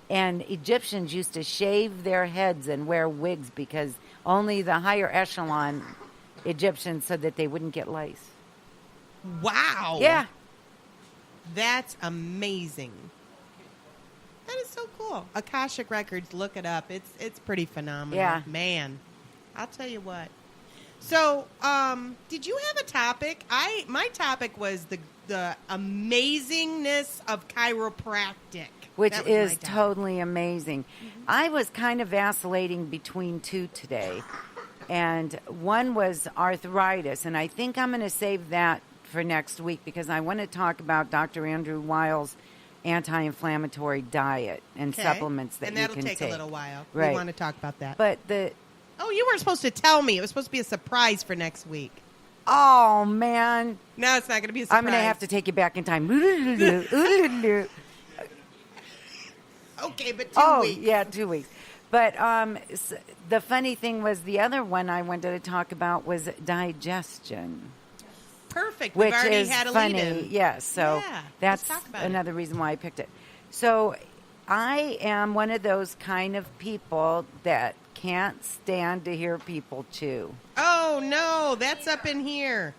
And Egyptians used to shave their heads and wear wigs because only the higher echelon Egyptians so that they wouldn't get lice. Wow. Yeah. That's amazing. That is so cool. Akashic Records, look it up. It's pretty phenomenal. Yeah. Man, I'll tell you what. So, did you have a topic? My topic was the amazingness of chiropractic. Which is totally amazing. Mm-hmm. I was kind of vacillating between two today. And one was arthritis. And I think I'm going to save that for next week because I want to talk about Dr. Andrew Weil's anti-inflammatory diet and supplements that you can take. And that'll take a little while. Right. We want to talk about that. But Oh, you weren't supposed to tell me. It was supposed to be a surprise for next week. Oh, man. No, it's not going to be a surprise. I'm going to have to take you back in time. Okay, but 2 weeks. Yeah, 2 weeks. But the funny thing was the other one I wanted to talk about was digestion. Perfect. Which We've already is had a funny. lead-in. Yes, so Yeah, that's let's talk about another reason why I picked it. So I am one of those kind of people that can't stand to hear people chew. Oh, no, that's up in here.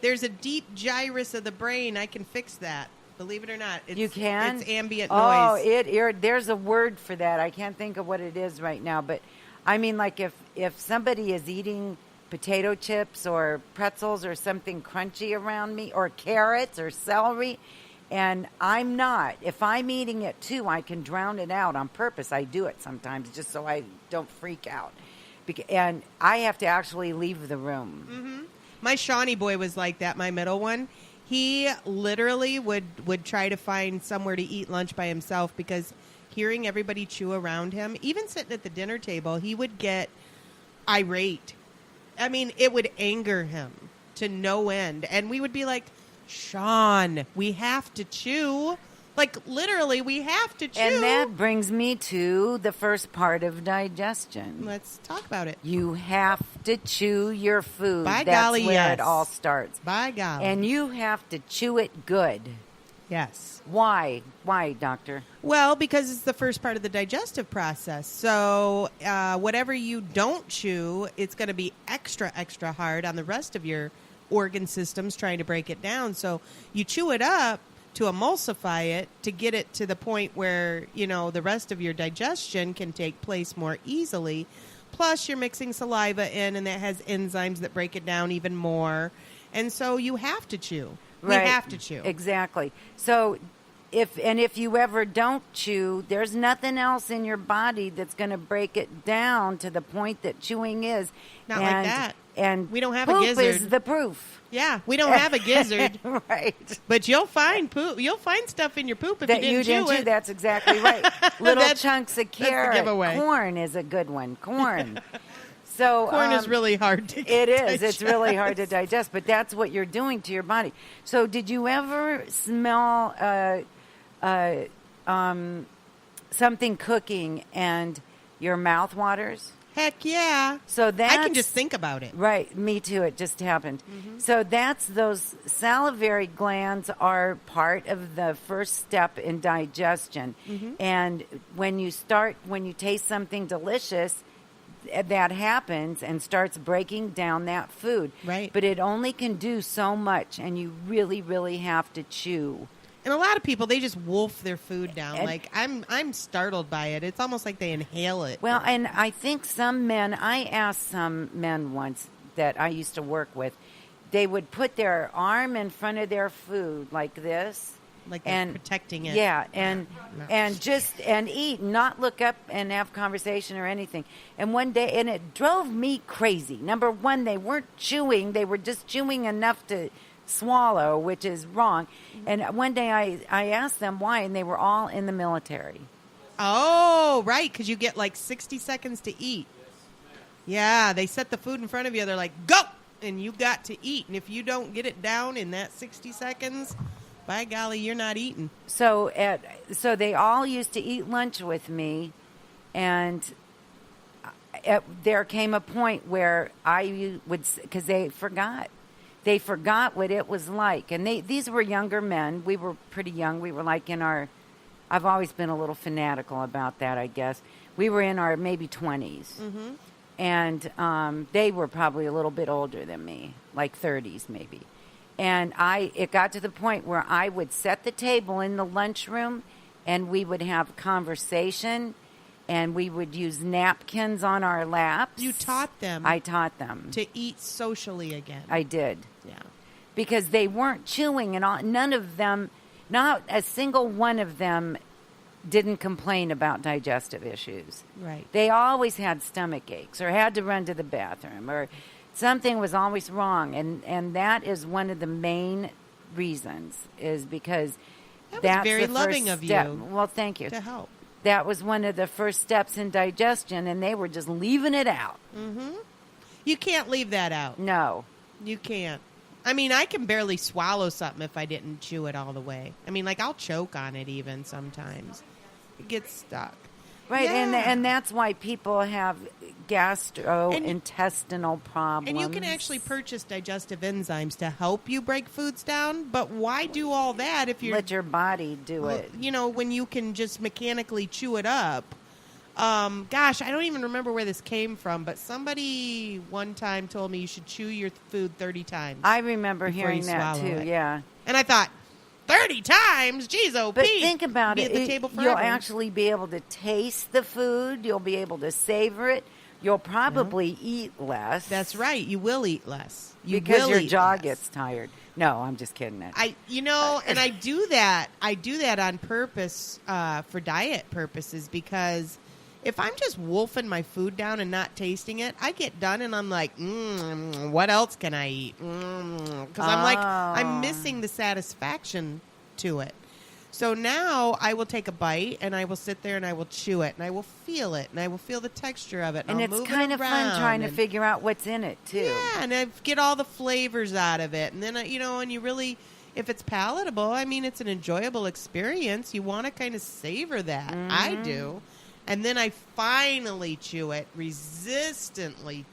There's a deep gyrus of the brain. I can fix that. Believe it or not. You can? It's ambient Oh, noise. there's a word for that. I can't think of what it is right now. But, I mean, like if somebody is eating potato chips or pretzels or something crunchy around me or carrots or celery, and I'm not. If I'm eating it, too, I can drown it out on purpose. I do it sometimes just so I don't freak out. And I have to actually leave the room. Mm-hmm. My Shawnee boy was like that, my middle one. He literally would try to find somewhere to eat lunch by himself because hearing everybody chew around him, even sitting at the dinner table, he would get irate. I mean, it would anger him to no end. And we would be like, Sean, we have to chew. Like, literally, we have to chew. And that brings me to the first part of digestion. Let's talk about it. You have to chew your food. By That's golly, where yes. it all starts. By golly. And you have to chew it good. Yes. Why? Why, doctor? Well, because it's the first part of the digestive process. So whatever you don't chew, it's going to be extra, extra hard on the rest of your organ systems trying to break it down. So you chew it up to emulsify it, to get it to the point where, you know, the rest of your digestion can take place more easily. Plus, you're mixing saliva in, and that has enzymes that break it down even more. And so you have to chew. Right. We have to chew. Exactly. So if you ever don't chew, there's nothing else in your body that's going to break it down to the point that chewing is. Not like that. And we don't have a poop gizzard. is the proof. Yeah, we don't have a gizzard. Right. But you'll find poop. You'll find stuff in your poop if that you didn't chew it. That's exactly right. Little chunks of carrot. Corn is a good one. Corn. So corn is really hard to It is. digest. It's really hard to digest, but that's what you're doing to your body. So did you ever smell something cooking and your mouth waters? Heck yeah. So that's, I can just think about it. Right. Me too. It just happened. Mm-hmm. So that's those salivary glands are part of the first step in digestion. Mm-hmm. And when you taste something delicious, that happens and starts breaking down that food. Right. But it only can do so much, and you really, really have to chew. And a lot of people, they just wolf their food down. Like, I'm startled by it. It's almost like they inhale it. Well, and I think some men, I asked some men once that I used to work with, they would put their arm in front of their food like this. Like they're protecting it. Yeah, and eat, not look up and have conversation or anything. And one day, and it drove me crazy. Number one, they weren't chewing. They were just chewing enough to swallow, which is wrong. And one day I asked them why, and they were all in the military. Oh, right, because you get like 60 seconds to eat. Yeah, they set the food in front of you. They're like, go! And you got to eat. And if you don't get it down in that 60 seconds, by golly, you're not eating. So they all used to eat lunch with me, and there came a point where I would, because they forgot what it was like. And these were younger men. We were pretty young. We were like in our I've always been a little fanatical about that, I guess. We were in our maybe 20s. Mm-hmm. And they were probably a little bit older than me, like 30s maybe. And it got to the point where I would set the table in the lunchroom, and we would have conversation, and we would use napkins on our laps. You taught them. I taught them. To eat socially again. I did. Yeah. Because they weren't chewing, and none of them, not a single one of them didn't complain about digestive issues. Right. They always had stomach aches or had to run to the bathroom or something was always wrong. And that is one of the main reasons, is because that's very the loving first of step. you. Well, thank you. To help. That was one of the first steps in digestion, and they were just leaving it out. Mm-hmm. You can't leave that out. No. You can't. I mean, I can barely swallow something if I didn't chew it all the way. I mean, like, I'll choke on it even sometimes. It gets stuck. Right, Yeah. and that's why people have gastrointestinal problems. And you can actually purchase digestive enzymes to help you break foods down, but why do all that if you're... Let your body do it. You know, when you can just mechanically chew it up. Gosh, I don't even remember where this came from, but somebody one time told me you should chew your food 30 times. I remember before hearing you that swallow too, it. yeah. And I thought, 30 times? Jeez, oh, But think about be it. at the table You'll forever. actually be able to taste the food. You'll be able to savor it. You'll probably eat less. That's right. You will eat less. You because will your eat jaw less. gets tired. No, I'm just kidding. And I do that. I do that on purpose for diet purposes, because if I'm just wolfing my food down and not tasting it, I get done and I'm like, what else can I eat? Because I'm missing the satisfaction to it. So now I will take a bite and I will sit there and I will chew it and I will feel it and I will feel the texture of it. And I'll it's move kind it of fun trying to and- figure out what's in it too. Yeah, and I get all the flavors out of it. And then, and you really, if it's palatable, I mean, it's an enjoyable experience. You want to kind of savor that. Mm-hmm. I do. And then I finally chew it, resistantly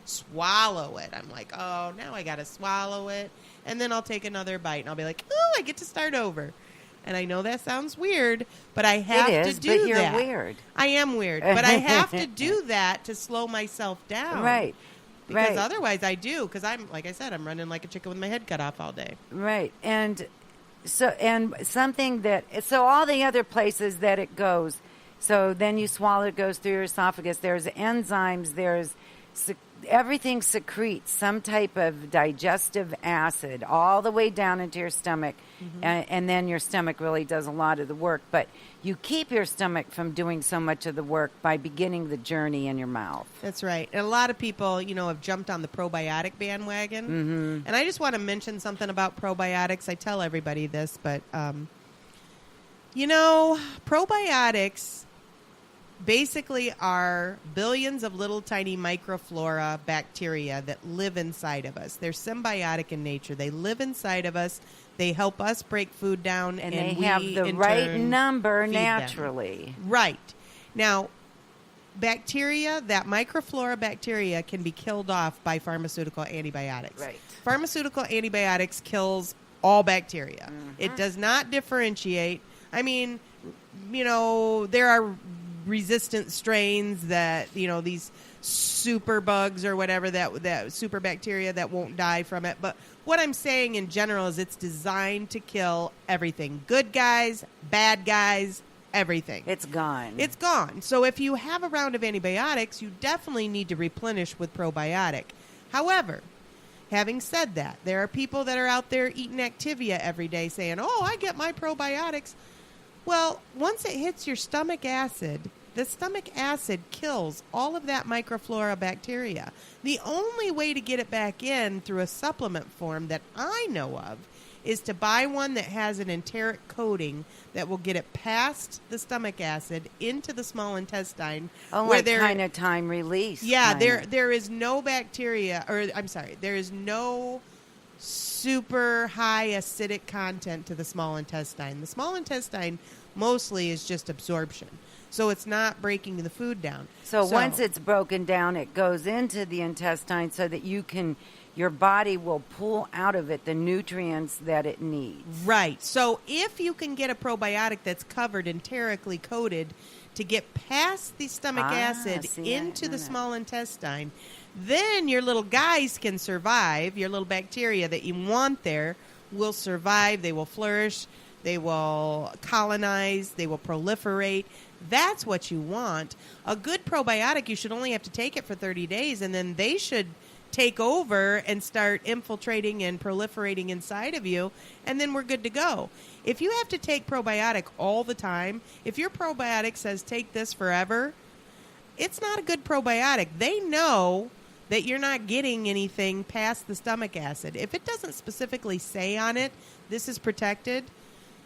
swallow it. I'm like, oh, now I got to swallow it. And then I'll take another bite and I'll be like, oh, I get to start over. And I know that sounds weird, but I have to do but you're that. weird. I am weird, but I have to do that to slow myself down. Right. Because otherwise I do, because I'm, like I said, I'm running like a chicken with my head cut off all day. Right. And so all the other places that it goes, so then you swallow, it goes through your esophagus. There's enzymes. Everything secretes some type of digestive acid all the way down into your stomach. Mm-hmm. And then your stomach really does a lot of the work. But you keep your stomach from doing so much of the work by beginning the journey in your mouth. That's right. And a lot of people, have jumped on the probiotic bandwagon. Mm-hmm. And I just want to mention something about probiotics. I tell everybody this, but, probiotics basically are billions of little tiny microflora bacteria that live inside of us. They're symbiotic in nature. They live inside of us. They help us break food down. And we, they have the in right turn, number feed them. naturally. Right. Now, bacteria, that microflora bacteria can be killed off by pharmaceutical antibiotics. Right. Pharmaceutical antibiotics kills all bacteria. Mm-hmm. It does not differentiate. I mean, there are resistant strains that, these super bugs or whatever, that super bacteria that won't die from it. But what I'm saying in general is it's designed to kill everything. Good guys, bad guys, everything. It's gone. It's gone. So if you have a round of antibiotics, you definitely need to replenish with probiotic. However, having said that, there are people that are out there eating Activia every day saying, oh, I get my probiotics. Well, once it hits your stomach acid, the stomach acid kills all of that microflora bacteria. The only way to get it back in through a supplement form that I know of is to buy one that has an enteric coating that will get it past the stomach acid into the small intestine. Like kind of time release. Yeah, there is no bacteria, there is no super high acidic content to the small intestine. The small intestine mostly is just absorption. So it's not breaking the food down. So once it's broken down, it goes into the intestine so that your body will pull out of it the nutrients that it needs. Right. So if you can get a probiotic that's covered, enterically coated, to get past the stomach acid into the small intestine, then your little guys can survive. Your little bacteria that you want there will survive. They will flourish. They will colonize. They will proliferate. That's what you want. A good probiotic, you should only have to take it for 30 days, and then they should take over and start infiltrating and proliferating inside of you, and then we're good to go. If you have to take probiotic all the time, if your probiotic says take this forever, it's not a good probiotic. They know that you're not getting anything past the stomach acid. If it doesn't specifically say on it, this is protected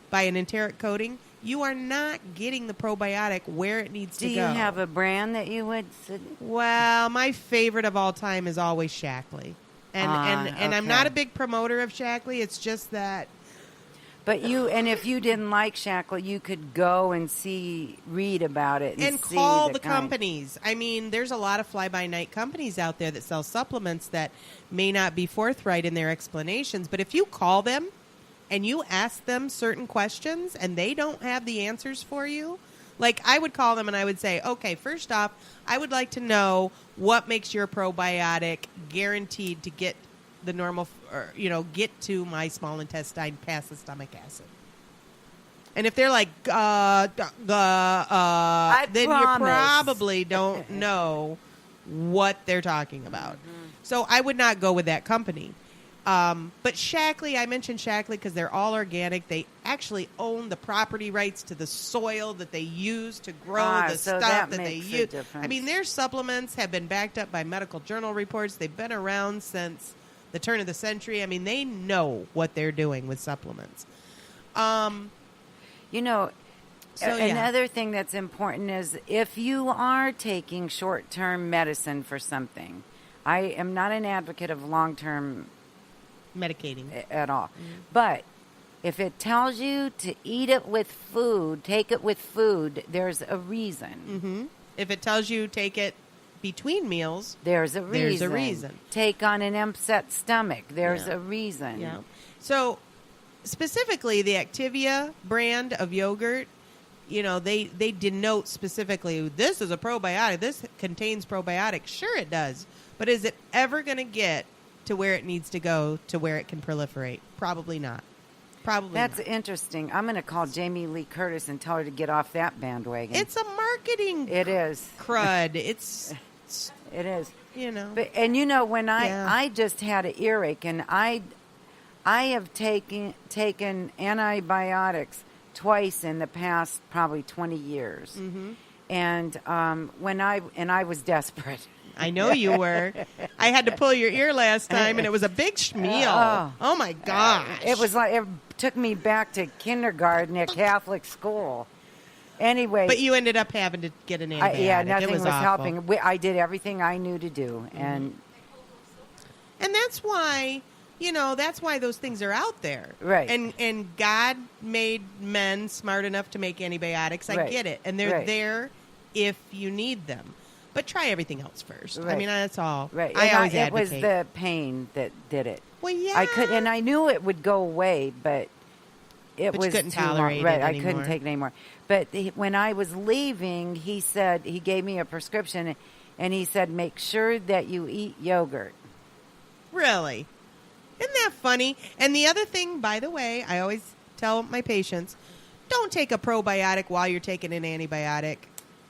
by an enteric coating, you are not getting the probiotic where it needs to go. Do you have a brand that you would... Well, my favorite of all time is always Shaklee. And I'm not a big promoter of Shaklee. It's just that... But if you didn't like Shaklee, you could go and read about it. And see call the companies. I mean, there's a lot of fly-by-night companies out there that sell supplements that may not be forthright in their explanations. But if you call them and you ask them certain questions and they don't have the answers for you, like I would call them and I would say, okay, first off, I would like to know what makes your probiotic guaranteed to get the normal, or, get to my small intestine past the stomach acid. And if they're like, then you probably don't know what they're talking about. Mm-hmm. So I would not go with that company. But Shaklee, I mentioned Shaklee because they're all organic. They actually own the property rights to the soil that they use to grow the stuff that they use. I mean, their supplements have been backed up by medical journal reports. They've been around since the turn of the century. I mean, they know what they're doing with supplements. Another thing that's important is if you are taking short-term medicine for something, I am not an advocate of long-term medicating at all. Mm-hmm. But if it tells you to eat it with food, take it with food, there's a reason. Mm-hmm. If it tells you take it between meals, there's a reason. There's a reason. Take on an upset stomach, there's a reason. Yeah. So specifically the Activia brand of yogurt, they denote specifically, this is a probiotic, this contains probiotics. Sure it does. But is it ever going to get to where it needs to go to where it can proliferate? Probably not. That's interesting. I'm going to call Jamie Lee Curtis and tell her to get off that bandwagon. It's a marketing It is. crud. It is. But when Yeah. I just had an earache and I have taken antibiotics twice in the past probably 20 years. Mm-hmm. And I was desperate. I know you were. I had to pull your ear last time, and it was a big schmeal. Oh my gosh! It was like it took me back to kindergarten at Catholic school. Anyway, but you ended up having to get an antibiotic. Nothing was awful. helping. I did everything I knew to do, and that's why those things are out there, right? And God made men smart enough to make antibiotics. I get it, and they're there if you need them. But try everything else first. Right. I mean, that's all. Right. I always advocate. It was the pain that did it. Well, yeah. I knew it would go away, but it was you couldn't too tolerate long. Right. it I anymore. couldn't take it anymore. But when I was leaving, he gave me a prescription, and he said, make sure that you eat yogurt. Really? Isn't that funny? And the other thing, by the way, I always tell my patients, don't take a probiotic while you're taking an antibiotic.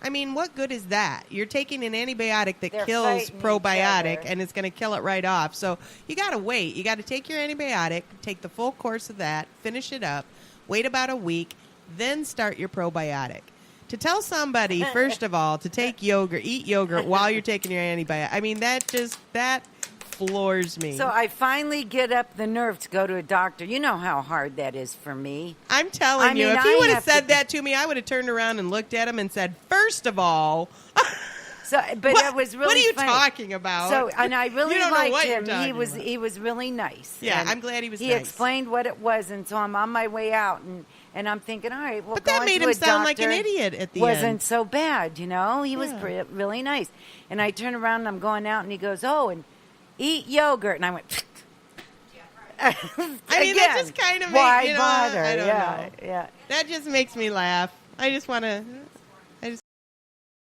I mean, what good is that? You're taking an antibiotic that kills probiotic, and it's going to kill it right off. So you got to wait. You got to take your antibiotic, take the full course of that, finish it up, wait about a week, then start your probiotic. To tell somebody, first of all, to eat yogurt while you're taking your antibiotic, I mean, that floors me. So I finally get up the nerve to go to a doctor. You know how hard that is for me. I'm telling you, if he would have said that to me, I would have turned around and looked at him and said, first of all... it was really What are you funny. Talking about? So, and I really liked him. He was really nice. Yeah, and I'm glad he was nice. He explained what it was, and so I'm on my way out, And I'm thinking, all right, well, But that going made to him a sound like an doctor idiot at the wasn't end. so bad, you know? He was Yeah. really nice. And I turn around and I'm going out and he goes, oh, and eat yogurt. And I went, I mean, that again, just kind of why makes, bother? I don't Yeah, know. yeah. That just makes me laugh. I just want to,